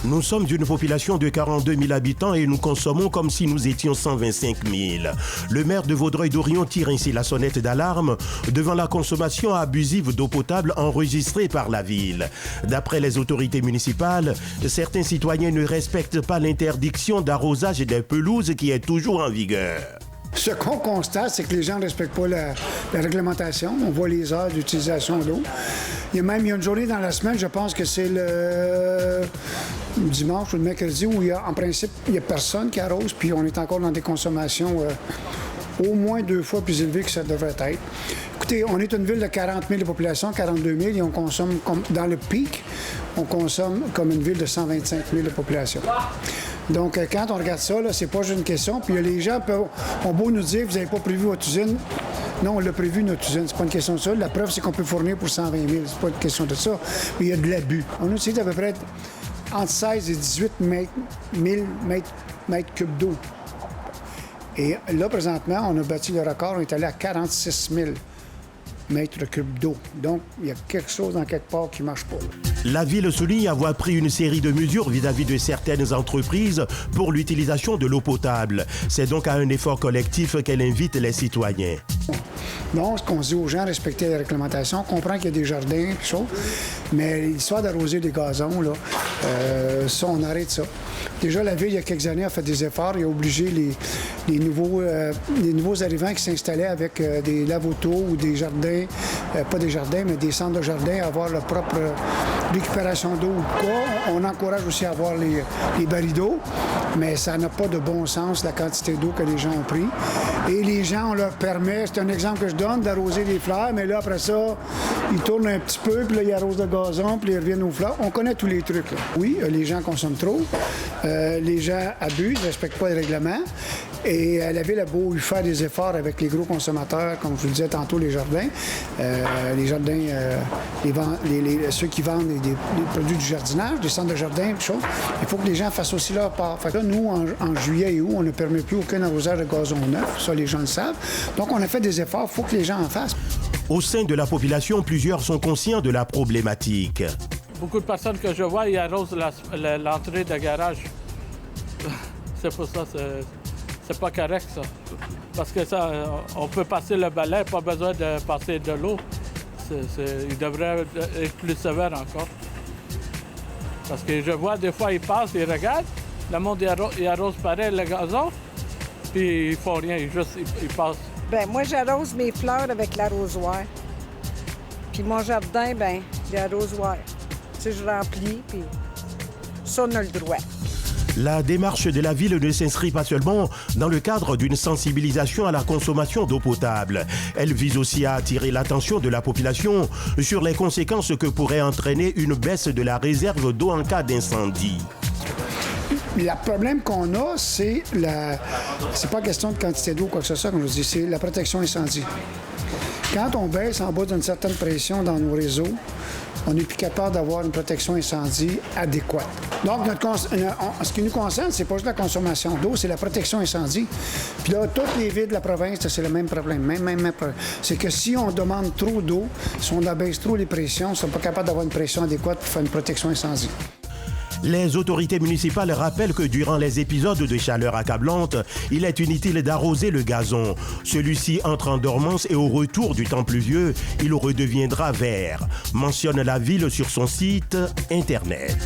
Nous sommes une population de 42 000 habitants et nous consommons comme si nous étions 125 000. Le maire de Vaudreuil-Dorion tire ainsi la sonnette d'alarme devant la consommation abusive d'eau potable enregistrée par la ville. D'après les autorités municipales, certains citoyens ne respectent pas l'interdiction d'arrosage des pelouses qui est toujours en vigueur. Ce qu'on constate, c'est que les gens ne respectent pas la réglementation. On voit les heures d'utilisation d'eau. Il y a une journée dans la semaine, je pense que c'est le dimanche ou le mercredi, où en principe, il n'y a personne qui arrose, puis on est encore dans des consommations au moins 2 fois plus élevées que ça devrait être. Écoutez, on est une ville de 40 000 de population, 42 000, et on consomme, dans le pic, on consomme comme une ville de 125 000 de population. Donc, quand on regarde ça, c'est pas juste une question. Puis les gens ont beau nous dire, vous n'avez pas prévu votre usine. Non, on l'a prévu, notre usine. C'est pas une question de ça. La preuve, c'est qu'on peut fournir pour 120 000. C'est pas une question de ça. Mais il y a de l'abus. On utilise à peu près entre 16 et 18 000 mètres cubes d'eau. Et là, présentement, on a battu le record. On est allé à 46 000 mètres cubes d'eau. Donc, il y a quelque chose dans quelque part qui ne marche pas. La ville souligne avoir pris une série de mesures vis-à-vis de certaines entreprises pour l'utilisation de l'eau potable. C'est donc à un effort collectif qu'elle invite les citoyens. Non, ce qu'on dit aux gens, respecter les réglementations. On comprend qu'il y a des jardins, puis choses, mais l'histoire d'arroser des gazons, là, ça, on arrête ça. Déjà, la ville, il y a quelques années, a fait des efforts et a obligé les nouveaux arrivants qui s'installaient avec des lave-autos ou des jardins, pas des jardins, mais des centres de jardin, à avoir leur propre récupération d'eau ou quoi. On encourage aussi à avoir les barils d'eau, mais ça n'a pas de bon sens, la quantité d'eau que les gens ont pris. Et les gens, on leur permet, c'est un exemple que je donne, d'arroser les fleurs, mais là, après ça, ils tournent un petit peu, puis là, ils arrosent le gazon, puis ils reviennent aux fleurs. On connaît tous les trucs, là. Oui, les gens consomment trop, les gens abusent, ne respectent pas les règlements, et la ville a beau faire des efforts avec les gros consommateurs, comme je vous le disais tantôt, les jardins, ceux qui vendent des produits du jardinage, des centres de jardin, des choses. Il faut que les gens fassent aussi leur part. Fait que là, nous, en juillet et août, on ne permet plus aucun arrosage de gazon neuf. Ça, les gens le savent. Donc, on a fait des efforts. Il faut que les gens en fassent. Au sein de la population, plusieurs sont conscients de la problématique. Beaucoup de personnes que je vois, ils arrosent l'entrée de garage. C'est pour ça, c'est pas correct, ça. Parce que ça, on peut passer le balai, pas besoin de passer de l'eau. Il devrait être plus sévère encore. Parce que je vois, des fois, ils passent, ils regardent, le monde, il arrose pareil le gazon, puis ils font rien, ils passent. Bien, moi, j'arrose mes fleurs avec l'arrosoir. Puis mon jardin, bien, il y a l'arrosoir. Tu sais, je remplis, puis ça, on a le droit. La démarche de la ville ne s'inscrit pas seulement dans le cadre d'une sensibilisation à la consommation d'eau potable. Elle vise aussi à attirer l'attention de la population sur les conséquences que pourrait entraîner une baisse de la réserve d'eau en cas d'incendie. Le problème qu'on a, c'est pas question de quantité d'eau ou quoi que ce soit, comme je dis, c'est la protection incendie. Quand on baisse en bas d'une certaine pression dans nos réseaux, on n'est plus capable d'avoir une protection incendie adéquate. Donc, ce qui nous concerne, c'est pas juste la consommation d'eau, c'est la protection incendie. Puis là, toutes les villes de la province, c'est le même problème. Même problème. C'est que si on demande trop d'eau, si on abaisse trop les pressions, on ne sera pas capable d'avoir une pression adéquate pour faire une protection incendie. Les autorités municipales rappellent que durant les épisodes de chaleur accablante, il est inutile d'arroser le gazon. Celui-ci entre en dormance et au retour du temps pluvieux, il redeviendra vert, mentionne la ville sur son site Internet.